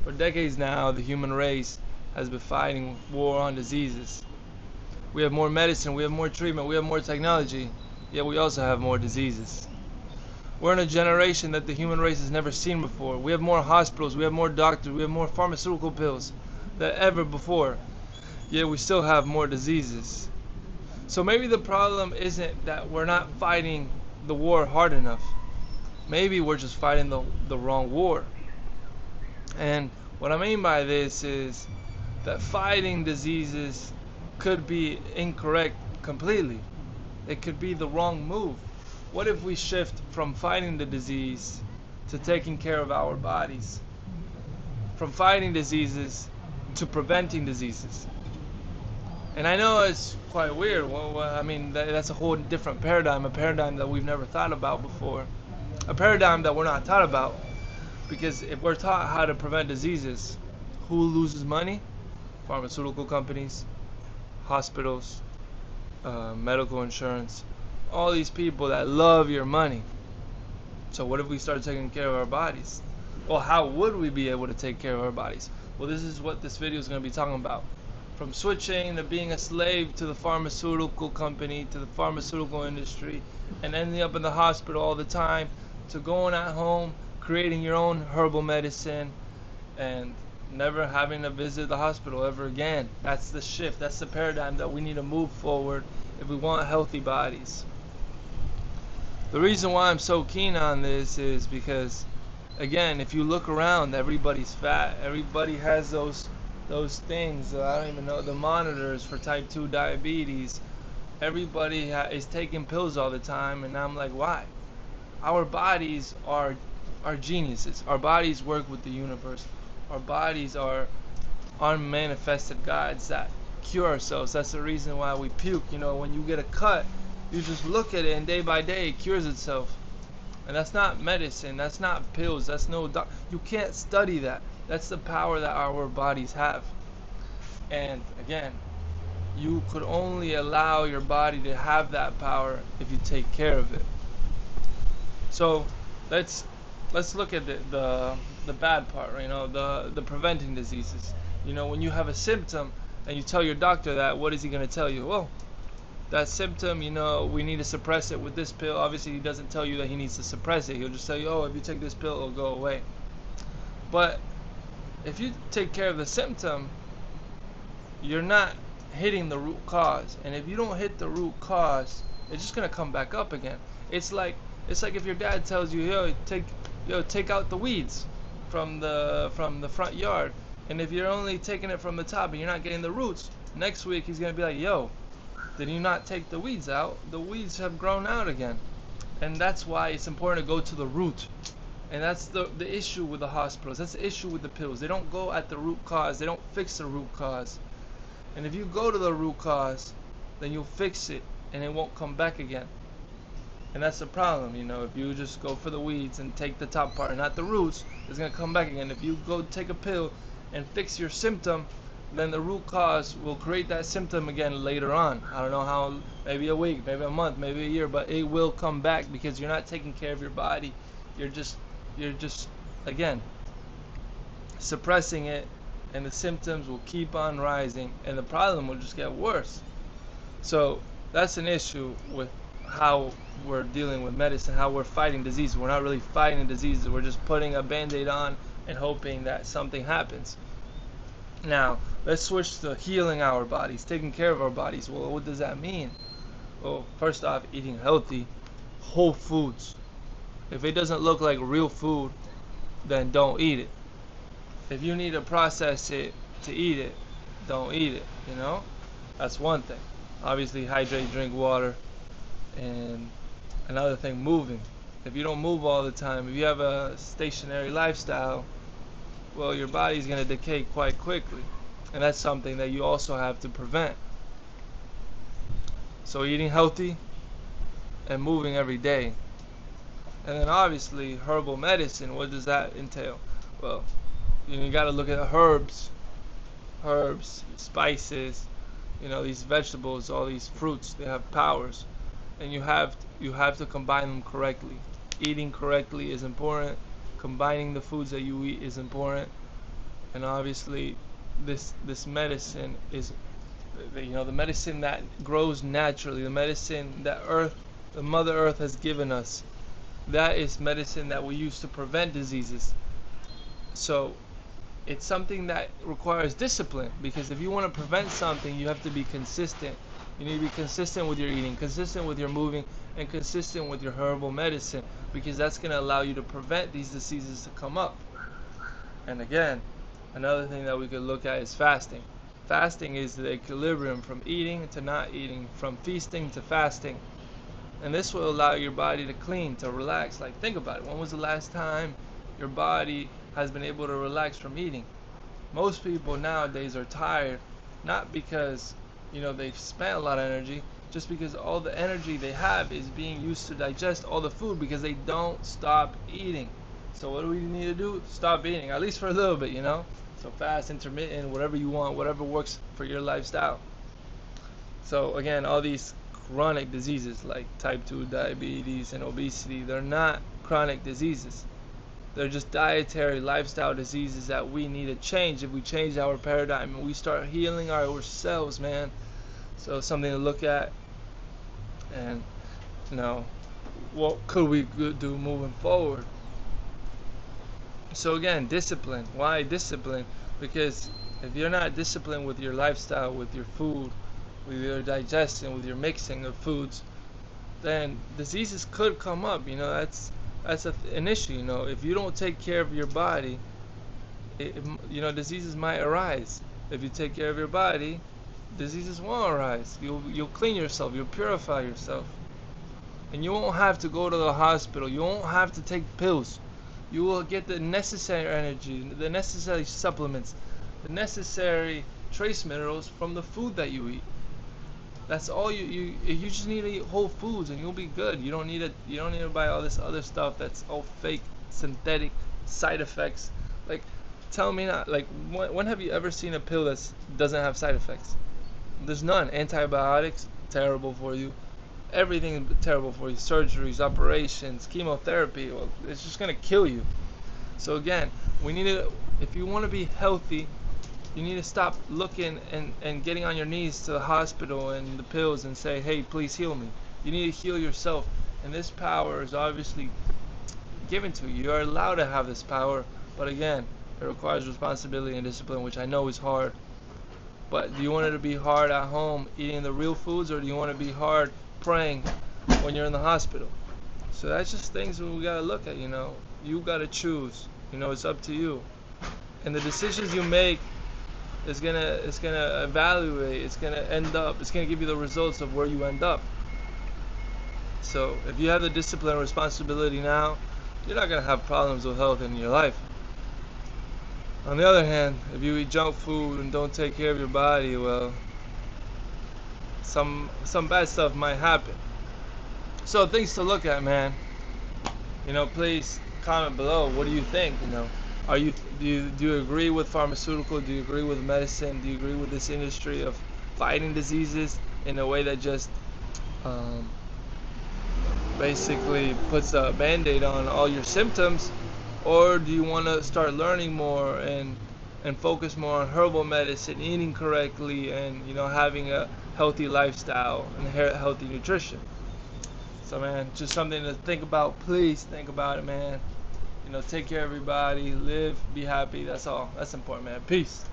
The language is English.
For decades now, the human race has been fighting war on diseases. We have more medicine, we have more treatment, we have more technology, yet we also have more diseases. We're in a generation that the human race has never seen before. We have more hospitals, we have more doctors, we have more pharmaceutical pills than ever before, yet we still have more diseases. So maybe the problem isn't that we're not fighting the war hard enough. Maybe we're just fighting the wrong war. And what I mean by this is that fighting diseases could be incorrect completely. It could be the wrong move. What if we shift from fighting the disease to taking care of our bodies? From fighting diseases to preventing diseases? And I know it's quite weird. Well, I mean, that's a whole different paradigm, a paradigm that we've never thought about before, a paradigm that we're not taught about. Because if we're taught how to prevent diseases, who loses money? Pharmaceutical companies, hospitals, medical insurance, all these people that love your money. So what if we start taking care of our bodies? Well, how would we be able to take care of our bodies? Well, this is what this video is going to be talking about. From switching to being a slave to the pharmaceutical company, to the pharmaceutical industry, and ending up in the hospital all the time, to going at home, creating your own herbal medicine, and never having to visit the hospital ever again. That's the shift. That's the paradigm that we need to move forward if we want healthy bodies. The reason why I'm so keen on this is because, again, if you look around, everybody's fat. Everybody has those things. I don't even know, the monitors for type 2 diabetes. Everybody is taking pills all the time, and I'm like, why? Our bodies are geniuses. Our bodies work with the universe. Our bodies are unmanifested gods that cure ourselves. That's the reason why we puke. You know, when you get a cut, you just look at it, and day by day it cures itself. And that's not medicine. That's not pills. That's no you can't study that. That's the power that our bodies have. And again, you could only allow your body to have that power if you take care of it. So let's look at the bad part, you know, the preventing diseases. You know, when you have a symptom and you tell your doctor that, what is he going to tell you? Well, that symptom, you know, we need to suppress it with this pill. Obviously, he doesn't tell you that he needs to suppress it. He'll just tell you, oh, if you take this pill, it'll go away. But if you take care of the symptom, you're not hitting the root cause. And if you don't hit the root cause, it's just gonna come back up again. It's like if your dad tells you, take out the weeds from the front yard. And if you're only taking it from the top and you're not getting the roots, next week he's gonna be like, yo, did you not take the weeds out? The weeds have grown out again. And that's why it's important to go to the root. And that's the issue with the hospitals. That's the issue with the pills. They don't go at the root cause. They don't fix the root cause. And if you go to the root cause, then you'll fix it and it won't come back again. And that's the problem, you know, if you just go for the weeds and take the top part and not the roots, it's going to come back again. If you go take a pill and fix your symptom, then the root cause will create that symptom again later on. I don't know how, maybe a week, maybe a month, maybe a year, but it will come back because you're not taking care of your body. You're just again suppressing it, and the symptoms will keep on rising and the problem will just get worse. So that's an issue with how we're dealing with medicine, how we're fighting disease. We're not really fighting diseases, we're just putting a band-aid on and hoping that something happens. Now let's switch to healing our bodies, taking care of our bodies. Well, what does that mean? Well, first off, eating healthy, whole foods. If it doesn't look like real food, then don't eat it. If you need to process it to eat it, don't eat it, you know? That's one thing. Obviously, hydrate, drink water. And another thing, moving. If you don't move all the time, if you have a stationary lifestyle, well, your body's going to decay quite quickly. And that's something that you also have to prevent. So eating healthy and moving every day. And then obviously herbal medicine, what does that entail? Well, you got to look at herbs, spices, you know, these vegetables, all these fruits, they have powers. And you have to combine them correctly. Eating correctly is important. Combining the foods that you eat is important. And obviously this medicine is, the medicine that grows naturally, the medicine that the Mother Earth has given us. That is medicine that we use to prevent diseases. So it's something that requires discipline, because if you want to prevent something, you have to be consistent. You need to be consistent with your eating, consistent with your moving, and consistent with your herbal medicine, because that's going to allow you to prevent these diseases to come up. And again, another thing that we could look at is fasting. Fasting is the equilibrium from eating to not eating, from feasting to fasting. And this will allow your body to clean, to relax. Like, think about it. When was the last time your body has been able to relax from eating? Most people nowadays are tired, not because they've spent a lot of energy, just because all the energy they have is being used to digest all the food, because they don't stop eating. So what do we need to do? Stop eating, at least for a little bit, So fast, intermittent, whatever you want, whatever works for your lifestyle. So again, all these chronic diseases like type 2 diabetes and obesity, they're not chronic diseases. They're just dietary, lifestyle diseases that we need to change. If we change our paradigm and we start healing ourselves, man. So something to look at. And what could we do moving forward? So again, discipline. Why discipline? Because if you're not disciplined with your lifestyle, with your food, with your digestion, with your mixing of foods, then diseases could come up. That's an issue. If you don't take care of your body, diseases might arise. If you take care of your body, diseases won't arise. You'll clean yourself. You'll purify yourself, and you won't have to go to the hospital. You won't have to take pills. You will get the necessary energy, the necessary supplements, the necessary trace minerals from the food that you eat. That's all you just need to eat whole foods and you'll be good. You don't need to buy all this other stuff that's all fake, synthetic, side effects. Like, tell me not, like, when have you ever seen a pill that doesn't have side effects? There's none. Antibiotics, terrible for you. Everything is terrible for you. Surgeries, operations, chemotherapy, well, it's just gonna kill you. So again, if you want to be healthy, you need to stop looking and getting on your knees to the hospital and the pills and say, hey, please heal me. You need to heal yourself. And this power is obviously given to you. You are allowed to have this power. But again, it requires responsibility and discipline, which I know is hard. But do you want it to be hard at home eating the real foods, or do you want to be hard praying when you're in the hospital? So that's just things we got to look at, You got to choose. It's up to you. And the decisions you make it's gonna evaluate, it's gonna give you the results of where you end up. So if you have the discipline and responsibility now, you're not gonna have problems with health in your life. On the other hand, if you eat junk food and don't take care of your body, well, some bad stuff might happen. So things to look at, man. Please comment below. What do you think? Do you agree with pharmaceutical? Do you agree with medicine? Do you agree with this industry of fighting diseases in a way that just basically puts a band-aid on all your symptoms? Or do you want to start learning more and focus more on herbal medicine, eating correctly, and having a healthy lifestyle and healthy nutrition? So man, just something to think about. Please think about it, man. Take care of everybody, live, be happy. That's all. That's important, man. Peace.